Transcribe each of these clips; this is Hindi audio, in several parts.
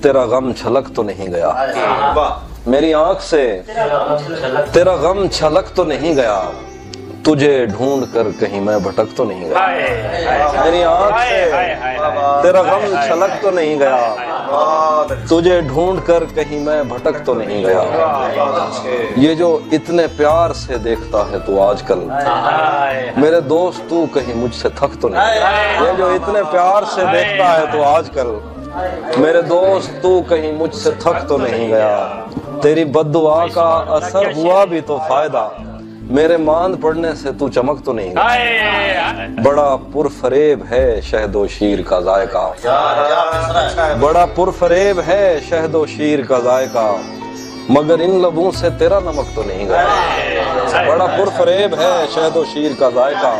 तेरा गम छलक तो नहीं गया, मेरी आंख से तेरा गम छलक तो नहीं गया, तुझे ढूंढ कर कहीं मैं भटक तो नहीं गया। मेरी आंख से तेरा गम छलक तो नहीं गया, तुझे ढूंढ कर कहीं मैं भटक तो नहीं गया। ये जो इतने प्यार से देखता है तू आजकल, मेरे दोस्त तू कहीं मुझसे थक तो नहीं गया। ये जो इतने प्यार से देखता है तू आजकल, मेरे दोस्त तू कहीं मुझसे थक तो नहीं गया। तेरी बद्दुआ का असर हुआ भी तो फायदा, मेरे मांद पड़ने से तू चमक तो नहीं गया। बड़ा पुरफरेब है शहदो शीर का जायका, बड़ा पुरफरेब है शहदो शीर का जायका, मगर इन लबों से तेरा नमक तो नहीं गया। बड़ा पुरफरेब है शहदो शीर का जायका,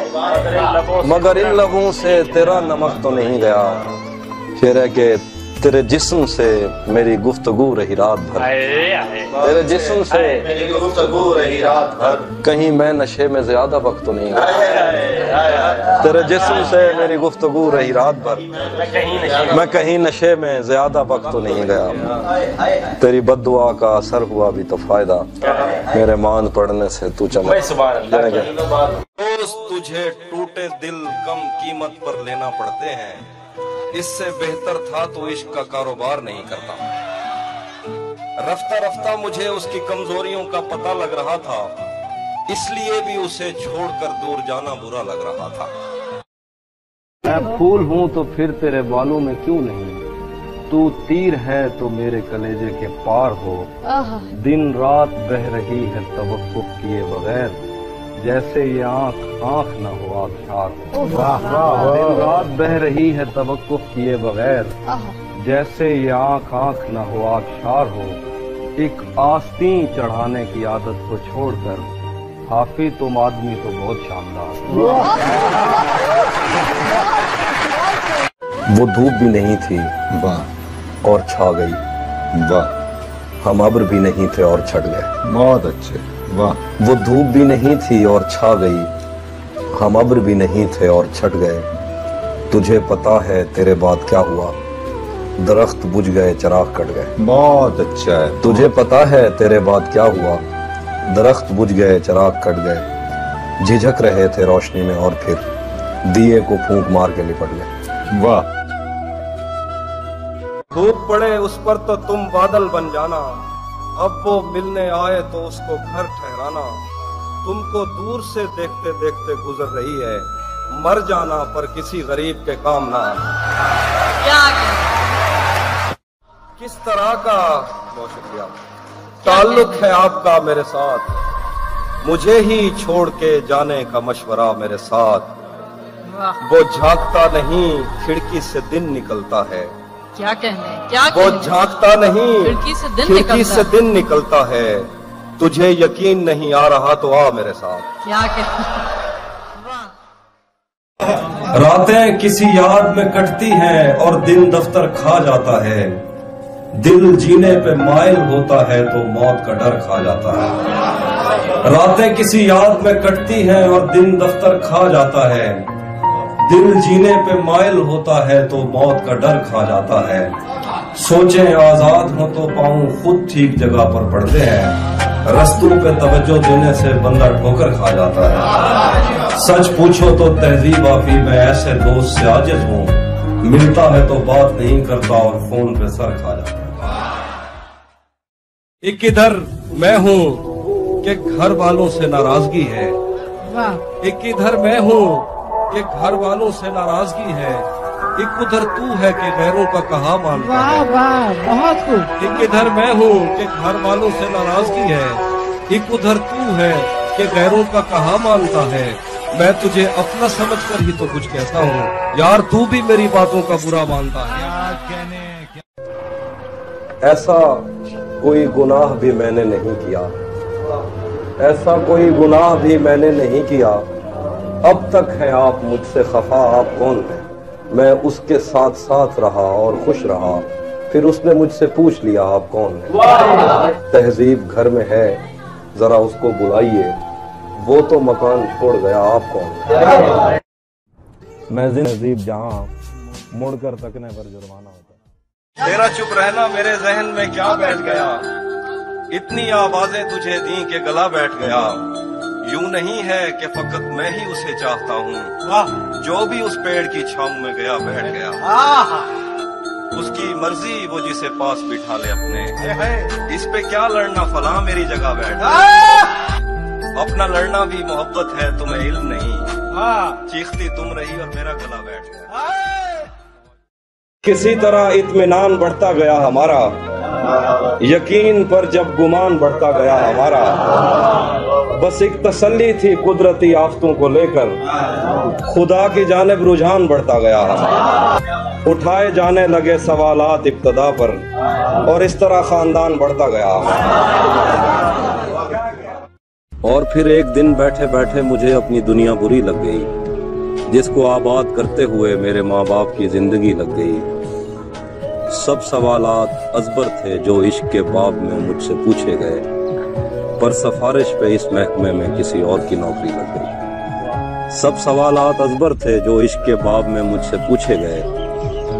मगर इन लबों से तेरा नमक तो नहीं गया। शेर है कि तेरे जिस्म से मेरी गुफ्तगू रही रात भर, तेरे जिस्म से मेरी गुफ्तगू रही रात भर, कहीं मैं नशे में ज्यादा वक्त तो नहीं गया। तेरे जिस्म से मेरी गुफ्तगू रही रात भर, मैं कहीं नशे में ज्यादा वक्त तो नहीं गया। तेरी बद्दुआ का असर हुआ भी तो फायदा, मेरे मान पड़ने से तू चमक। दोस्त तुझे टूटे दिल कम कीमत पर लेना पड़ते हैं, इससे बेहतर था तो इश्क का कारोबार नहीं करता। रफ्ता रफ्ता मुझे उसकी कमजोरियों का पता लग रहा था, इसलिए भी उसे छोड़कर दूर जाना बुरा लग रहा था। मैं फूल हूँ तो फिर तेरे बालों में क्यों नहीं, तू तीर है तो मेरे कलेजे के पार हो। दिन रात बह रही है तवक्कुफ किए बगैर, जैसे ये आँख आँख न हो आबशार। दिन रात बह रही है तवक्कुफ किए बगैर, जैसे ये आँख आँख न हो आबशार हो। एक आस्तीन चढ़ाने की आदत को छोड़कर हाफी तुम आदमी तो बहुत शानदार। वो धूप भी नहीं थी वाह और छा गई, वाह हम अब्र भी नहीं थे और छट गए। बहुत अच्छे, वाह। वो धूप भी नहीं थी और छा गई, हम अब्र भी नहीं थे और छट गए। तुझे पता है तेरे बाद क्या हुआ, दरख्त बुझ गए चराग कट गए। बहुत अच्छा है। तुझे पता है तेरे बाद क्या हुआ, दरख्त बुझ गए चराग कट गए। झिझक रहे थे रोशनी में और फिर दिए को फूंक मार के लिपट गए। वाह। धूप पड़े उस पर तो तुम बादल बन जाना, अब वो मिलने आए तो उसको घर ठहराना। तुमको दूर से देखते देखते गुजर रही है, मर जाना पर किसी गरीब के काम ना आना। किस तरह का बहुत शुक्रिया ताल्लुक है आपका मेरे साथ, मुझे ही छोड़ के जाने का मशवरा मेरे साथ। वो झांकता नहीं खिड़की से दिन निकलता है, क्या कहने क्या वो झांकता नहीं खिड़की से दिन निकलता है। तुझे यकीन नहीं आ रहा तो आ मेरे साथ। क्या कहने। रातें किसी याद में कटती हैं और दिन दफ्तर खा जाता है। दिल जीने पे माइल होता है तो मौत का डर खा जाता है। रातें किसी याद में कटती हैं और दिन दफ्तर खा जाता है। दिल जीने पे माइल होता है तो मौत का डर खा जाता है। सोचें आजाद हो तो पाँव खुद ठीक जगह पर पड़ते हैं, रस्तों पे तवज्जो देने से बंदा ठोकर खा जाता है। सच पूछो तो तहजीब आफी मैं ऐसे दोस्त से आजिज हूँ, मिलता है तो बात नहीं करता और फोन पे सर खा जाता है। एक इधर मैं हूँ कि घर वालों से नाराजगी है, एक इधर मैं हूँ कि घर वालों से नाराजगी है, एक उधर तू है कि गैरों का कहा मानता है। बहुत खूब। एक इधर मैं हूँ कि घर वालों से नाराजगी है, एक उधर तू है कि गैरों का कहा मानता है। मैं तुझे अपना समझकर ही तो कुछ कहता हूँ, यार तू भी मेरी बातों का बुरा मानता है। ऐसा कोई गुनाह भी मैंने नहीं किया, ऐसा कोई गुनाह भी मैंने नहीं किया। अब तक है आप मुझसे खफा, आप कौन हैं? मैं उसके साथ साथ रहा और खुश रहा, फिर उसने मुझसे पूछ लिया आप कौन हैं? तहजीब घर में है, जरा उसको बुलाइए, वो तो मकान छोड़ गया आप कौन हैं? मैं तहजीब जहां मुड़कर तकने पर जुर्माना होता। तेरा चुप रहना मेरे जहन में क्या बैठ गया, इतनी आवाजें तुझे दी के गला बैठ गया। यूं नहीं है कि फकत मैं ही उसे चाहता हूँ, जो भी उस पेड़ की छांव में गया बैठ गया। उसकी मर्जी वो जिसे पास बिठा ले अपने, इस पे क्या लड़ना फला मेरी जगह बैठ। अपना लड़ना भी मोहब्बत है तुम्हें इल्म नहीं, चीखती तुम रही और मेरा गला बैठ गया। किसी तरह इत्मीनान बढ़ता गया हमारा, यकीन पर जब गुमान बढ़ता गया हमारा। बस एक तसल्ली थी कुदरती आफतों को लेकर, खुदा की जानिब रुझान बढ़ता गया हमारा। उठाए जाने लगे सवालात इब्तदा पर, और इस तरह खानदान बढ़ता गया। और फिर एक दिन बैठे बैठे मुझे अपनी दुनिया बुरी लग गई, जिसको आबाद करते हुए मेरे माँ बाप की जिंदगी लग गई। सब सवालात अजबर थे जो इश्क के बाब में मुझसे पूछे गए, पर सिफारिश पे इस महकमे में किसी और की नौकरी लग गई। सब सवालात अजबर थे जो इश्क के बाब में मुझसे पूछे गए,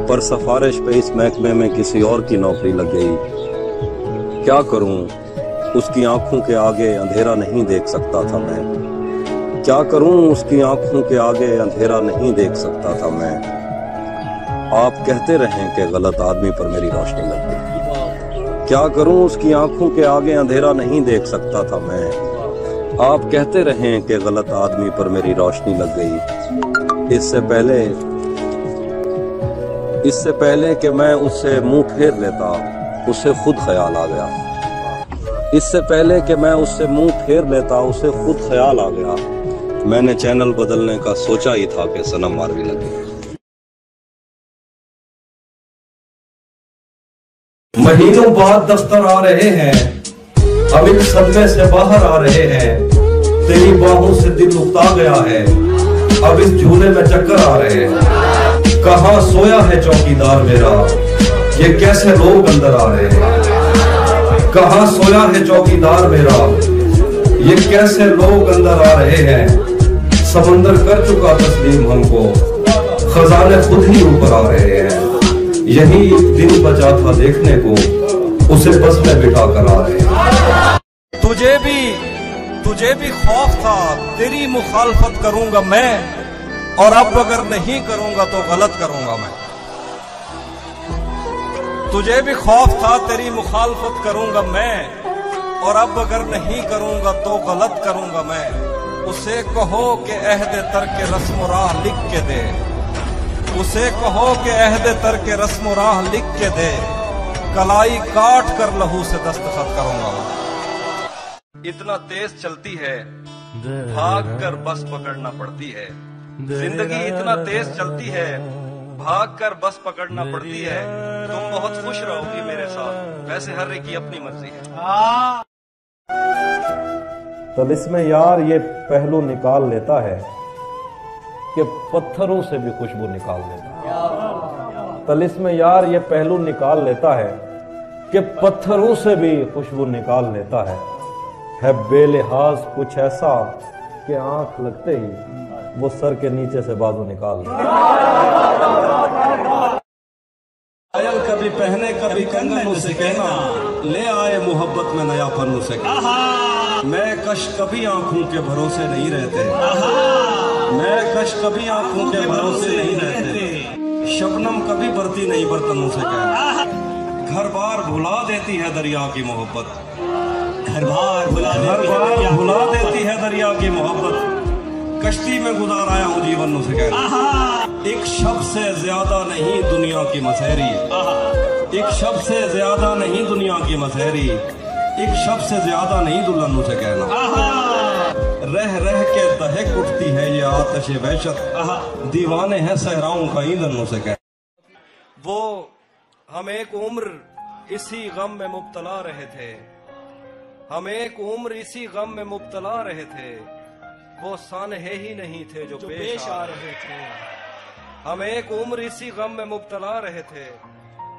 पर सिफारिश पे इस महकमे में किसी और की नौकरी लग गई। क्या करूं, उसकी आंखों के आगे अंधेरा नहीं देख सकता था मैं। क्या करूं, उसकी आंखों के आगे अंधेरा नहीं देख सकता था मैं। आप कहते रहें कि गलत आदमी पर मेरी रोशनी लग गई। क्या करूं, उसकी आंखों के आगे अंधेरा नहीं देख सकता था मैं। आप कहते रहें कि गलत आदमी पर मेरी रोशनी लग गई। इससे पहले कि मैं उससे मुंह फेर लेता, उसे खुद ख्याल आ गया। इससे पहले कि मैं उससे मुंह फेर लेता, उसे खुद ख्याल आ गया। मैंने चैनल बदलने का सोचा ही था कि सनम मारवी लगी। महीनों बाद दफ्तर आ रहे हैं, अब एक सदमे से बाहर आ रहे हैं। तेरी बाहों से दिल उकता गया है, अब इस झूले में चक्कर आ रहे हैं। कहाँ सोया है चौकीदार मेरा, ये कैसे लोग अंदर आ रहे हैं। कहाँ सोया है चौकीदार मेरा, ये कैसे लोग अंदर आ रहे हैं। समंदर कर चुका तस्लीम हमको, खजाने खुद ही ऊपर आ रहे हैं। यही एक दिन बचा था देखने को, उसे बस में बिठा कर आ रहे हैं। तुझे भी खौफ था तेरी मुखालफत करूंगा मैं, और अब अगर नहीं करूंगा तो गलत करूंगा मैं। तुझे भी खौफ था तेरी मुखालफत करूंगा मैं, और अब अगर नहीं करूंगा तो गलत करूंगा मैं। उसे कहो कि अहद तर्क रस्म राह लिख के दे, उसे कहो कि अहद तर्क रस्म राह लिख के दे। कलाई काट कर लहू से दस्तखत करूंगा। इतना तेज चलती है, भाग कर बस पकड़ना पड़ती है। जिंदगी इतना तेज चलती है, भाग कर बस पकड़ना पड़ती है। तुम बहुत खुश रहोगी मेरे साथ, वैसे हर एक की अपनी मर्जी है। तिलिस्म यार ये पहलू निकाल लेता है कि पत्थरों से भी खुशबू निकाल लेता है। तिलिस्म यार ये पहलू निकाल लेता है कि पत्थरों से भी खुशबू निकाल लेता है बेलिहाज कुछ ऐसा कि आंख लगते ही वो सर के नीचे से बाजू निकाल लेता है। पायल कभी पहने कभी कंगन उसे कहना, ले आए मोहब्बत में नया फन उसे कहना। मैं कश कभी आंखों के भरोसे नहीं रहते, मैं कश कभी आंखों के भरोसे नहीं रहते। शबनम कभी बरती नहीं बर्तनों से कहना। घर बार भुला देती है दरिया की मोहब्बत, घर बार भुला देती है दरिया की मोहब्बत। कश्ती में गुजार आया हूँ जीवन उसे कहना। एक शब्द से ज्यादा नहीं दुनिया की मसहरी, एक शब्द से ज्यादा नहीं दुनिया की मसहरी। एक शब्द से ज्यादा नहीं दुल्हन उसे कहना। रह रह के दहक उठती है ये आतिश वहशत, दीवाने हैं सहराओं का ईंधन उसे कहना। वो हम एक उम्र इसी गम में मुब्तला रहे थे, हम एक उम्र इसी गम में मुब्तला रहे थे। वो सानहे ही नहीं थे जो पेश आ रहे थे। हम एक उम्र इसी गम में मुब्तला रहे थे,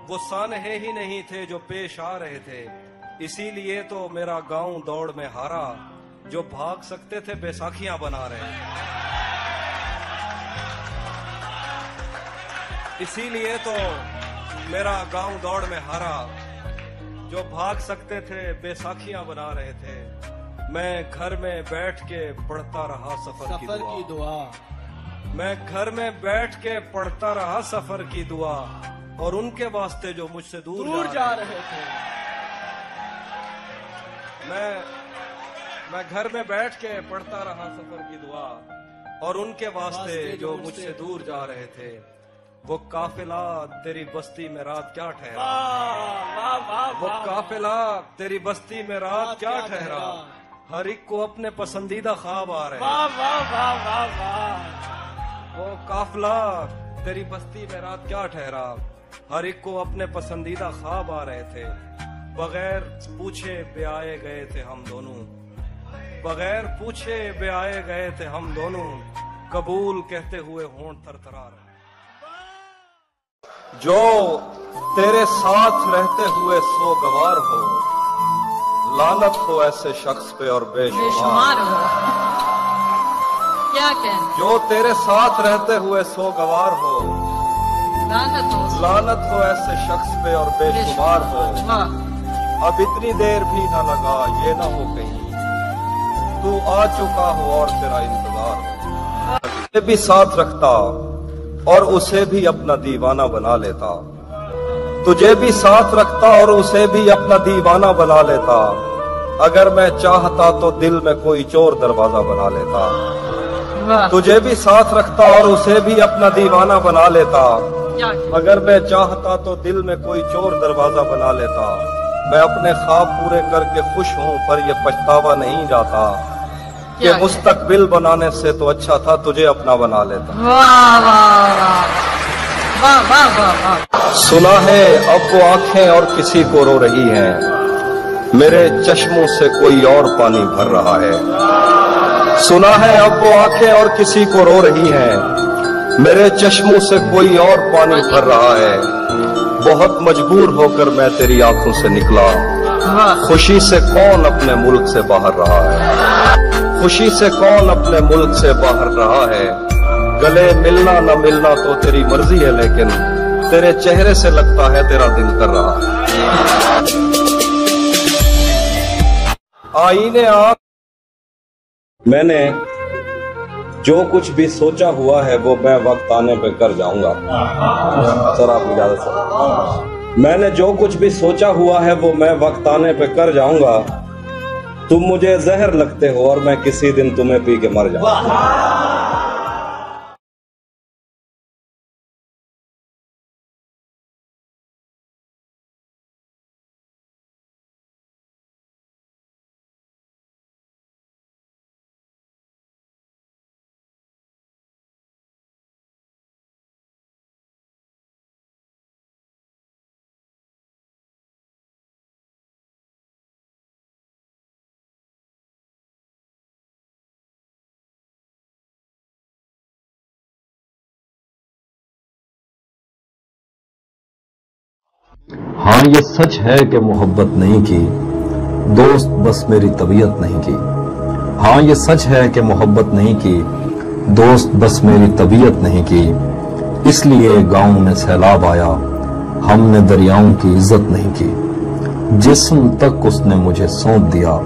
वो सानहे ही नहीं थे जो पेश आ रहे थे। इसीलिए तो मेरा गांव दौड़ में हारा, जो भाग सकते थे बैसाखियां बना रहे। इसीलिए तो मेरा गांव दौड़ में हारा, जो भाग सकते थे बैसाखियां बना रहे थे। मैं घर में बैठ के पढ़ता रहा सफर की दुआ। मैं घर में बैठ के पढ़ता रहा सफर की दुआ, और उनके वास्ते जो मुझसे दूर जा रहे थे। मैं घर में बैठ के पढ़ता रहा सफर की दुआ, और उनके वास्ते जो मुझसे दूर जा रहे थे। वो काफिला तेरी बस्ती में रात क्या ठहरा, वो काफिला तेरी बस्ती में रात क्या ठहरा। हर एक को अपने पसंदीदा ख्वाब आ रहे हैं। वो काफिला तेरी बस्ती में रात क्या ठहरा। हर एक को अपने पसंदीदा ख्वाब आ रहे थे। बगैर पूछे ब्याए गए थे हम दोनों, बगैर पूछे ब्याए गए थे हम दोनों। कबूल कहते हुए होंठ थरथरा रहे। जो तेरे साथ रहते हुए सोगवार हो, लानत हो ऐसे शख्स पे और बेशुमार हो। क्या कहना। जो तेरे साथ रहते हुए सोगवार हो, लानत हो ऐसे शख्स पे और बेशुमार हो। अब इतनी देर भी ना लगा, ये ना हो कहीं तू आ चुका हो और तेरा इंतजार हो। तुझे भी साथ रखता और उसे भी अपना दीवाना बना लेता। तुझे भी साथ रखता और उसे भी अपना दीवाना बना लेता। अगर मैं चाहता तो दिल में कोई चोर दरवाजा बना लेता। तुझे भी साथ रखता और उसे भी अपना दीवाना बना लेता। अगर मैं चाहता तो दिल में कोई चोर दरवाजा बना लेता। मैं अपने ख्वाब पूरे करके खुश हूँ, पर यह पछतावा नहीं जाता कि मुस्तकबिल बनाने से तो अच्छा था तुझे अपना बना लेता। वाह वाह वाह वाह वाह वाह। सुना है अब वो आंखें और किसी को रो रही हैं, मेरे चश्मों से कोई और पानी भर रहा है। सुना है अब वो आंखें और किसी को रो रही हैं, मेरे चश्मों से कोई और पानी भर रहा है। बहुत मजबूर होकर मैं तेरी आंखों से निकला, खुशी से कौन अपने मुल्क से बाहर रहा है। खुशी से कौन अपने मुल्क से बाहर रहा है। गले मिलना न मिलना तो तेरी मर्जी है, लेकिन तेरे चेहरे से लगता है तेरा दिल कर रहा है। आईने आ मैंने जो कुछ भी सोचा हुआ है वो मैं वक्त आने पे कर जाऊंगा। सर आप इजाजत सर। मैंने जो कुछ भी सोचा हुआ है वो मैं वक्त आने पे कर जाऊंगा। तुम मुझे जहर लगते हो और मैं किसी दिन तुम्हें पी के मर जाऊंगा। हाँ ये सच है कि मोहब्बत नहीं की, दोस्त बस मेरी तबीयत नहीं की। हाँ ये सच है कि मोहब्बत नहीं की, दोस्त बस मेरी तबीयत नहीं की। इसलिए गांव में सैलाब आया, हमने दरियाओं की इज्जत नहीं की। जिस्म तक उसने मुझे सौंप दिया,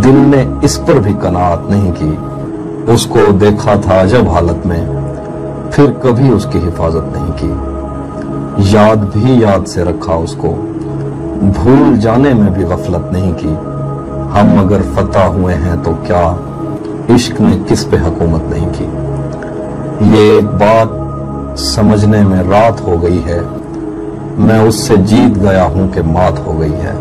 दिल ने इस पर भी कनात नहीं की। उसको देखा था अजब हालत में, फिर कभी उसकी हिफाजत नहीं की। याद भी याद से रखा उसको, भूल जाने में भी गफलत नहीं की। हम अगर फतह हुए हैं तो क्या, इश्क ने किस पे हुकूमत नहीं की। ये एक बात समझने में रात हो गई है, मैं उससे जीत गया हूं कि मात हो गई है।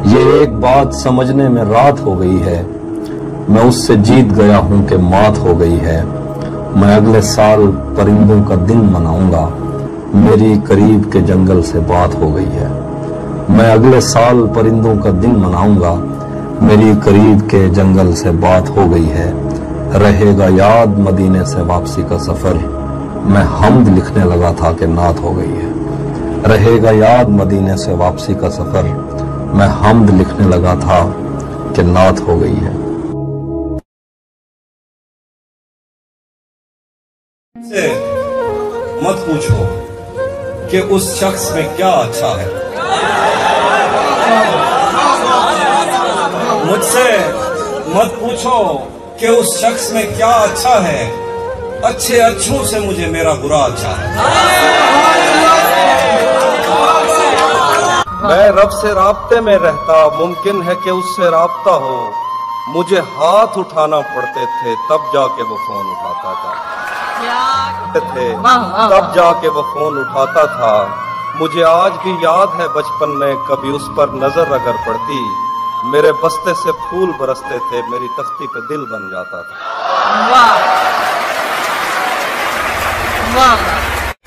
ये एक बात समझने में रात हो गई है, मैं उससे जीत गया हूं कि मात हो गई है। मैं अगले साल परिंदों का दिन मनाऊंगा, मेरी करीब के जंगल से बात हो गई है। मैं अगले साल परिंदों का दिन मनाऊंगा, मेरी करीब के जंगल से बात हो गई है। रहेगा याद मदीने से वापसी का सफर, मैं हम्द लिखने लगा था कि नात हो गई है। रहेगा याद मदीने से वापसी का सफर, मैं हम्द लिखने लगा था कि नात हो गई है। मत पूछो कि उस शख्स में क्या अच्छा है। मुझसे मत पूछो कि उस शख्स में क्या अच्छा है, अच्छे अच्छों से मुझे मेरा बुरा अच्छा है। मैं रब से राब्ते में रहता, मुमकिन है कि उससे राब्ता हो। मुझे हाथ उठाना पड़ते थे तब जाके वो फोन उठाता था, तब जाके वो फोन उठाता था। मुझे आज भी याद है बचपन में कभी उस पर नजर अगर पड़ती, मेरे बस्ते से फूल बरसते थे, मेरी तख्ती पे दिल बन जाता था।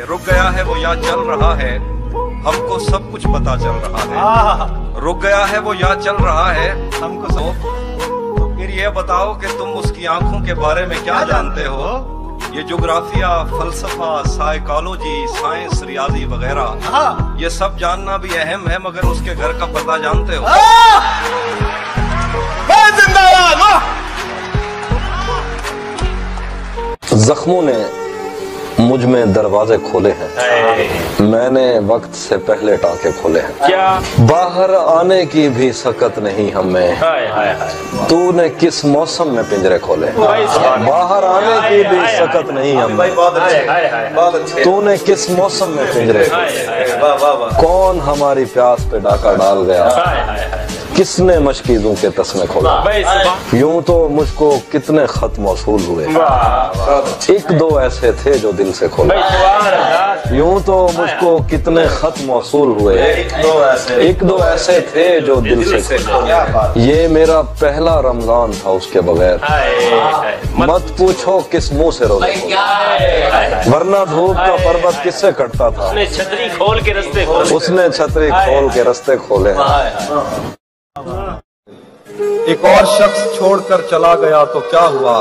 रुक गया है वो या चल रहा है, हमको सब कुछ पता चल रहा है। रुक गया है वो या चल रहा है, हमको सब। तो फिर ये बताओ कि तुम उसकी आंखों के बारे में क्या जानते हो? ये ज्योग्राफिया, फलसफा, साइकोलॉजी, साइंस, रियाजी वगैरह, ये सब जानना भी अहम है, मगर उसके घर का पता जानते हो? जख्मों ने मुझ में दरवाजे खोले हैं, मैंने वक्त से पहले टांके खोले हैं। क्या बाहर आने की भी सकत नहीं हमें, तूने किस मौसम में पिंजरे खोले? बाहर आने की भी सकत नहीं हमें, तूने किस मौसम में पिंजरे? कौन हमारी प्यास पे डाका डाल गया, किसने मशकीजों के तस्मे खोला? यूं तो मुझको कितने खत मौसूल हुए, एक दो ऐसे थे जो दिल से खोले। यूं तो मुझको कितने खत मौसूल हुए, एक दो ऐसे थे जो दिल से खोले। ये मेरा पहला रमजान था उसके बगैर, मत पूछो किस मुंह से रोजे, वरना धूप का पर्वत किससे कटता था? उसने छतरी खोल के रास्ते खोले, उसने छतरी खोल के रास्ते खोले। एक और शख्स छोड़कर चला गया तो क्या हुआ?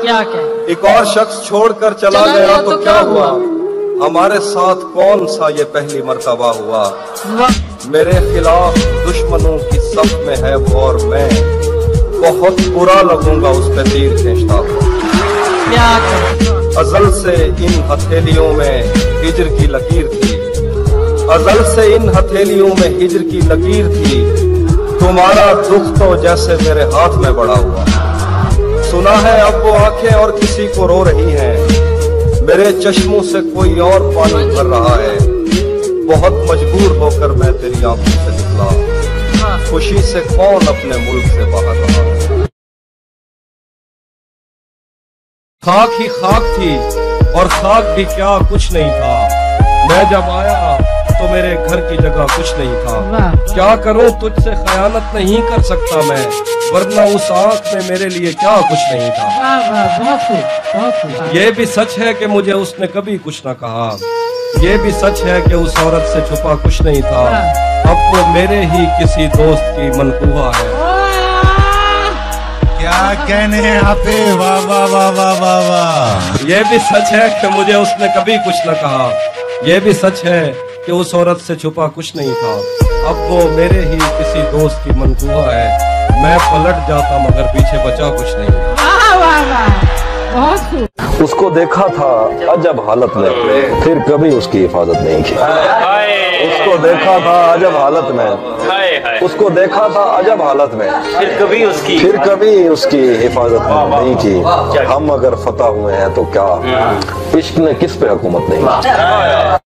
क्या क्या? एक और शख्स छोड़कर चला गया तो क्या हुआ? हमारे साथ कौन सा ये पहली मर्तबा हुआ? मेरे खिलाफ दुश्मनों की सफ में है वो, और मैं बहुत बुरा लगूंगा उस पे तीर खींचता हूँ। अजल से इन हथेलियों में हिज्र की लकीर थी, अजल से इन हथेलियों में हिज्र की लकीर थी। तुम्हारा दुख तो जैसे मेरे हाथ में बड़ा हुआ। सुना है अब वो आंखें और किसी को रो रही हैं, मेरे चश्मों से कोई और पानी भर रहा है। बहुत मजबूर होकर मैं तेरी आंखों से निकला, खुशी से कौन अपने मुल्क से बाहर रहा है। खाक ही खाक थी और खाक भी क्या कुछ नहीं था। मैं जब आया तो मेरे घर की जगह कुछ नहीं था। क्या करूं तुझसे खयानत नहीं कर सकता मैं, वरना उस आंख में मेरे लिए क्या कुछ नहीं था। ये भी सच है कि मुझे उसने कभी कुछ न कहा, ये भी सच है कि उस औरत से छुपा कुछ नहीं था। अब वो मेरे ही किसी दोस्त की मनकूहा है। क्या कहने हैं आपे, वाह वाह वाह वाह वाह वाह। ये भी सच है कि मुझे उसने कभी कुछ न कहा, ये भी सच है कि उस औरत से छुपा कुछ नहीं था। अब वो मेरे ही किसी दोस्त की मनकूहा है। मैं पलट जाता मगर पीछे बचा कुछ नहीं। उसको देखा था अजब हालत में, फिर कभी उसकी हिफाजत नहीं की। उसको देखा था अजब हालत में, उसको देखा था अजब हालत में, फिर कभी उसकी हिफाजत नहीं की। हम अगर फतह हुए हैं तो क्या, इश्क ने किस पे हुकूमत नहीं की।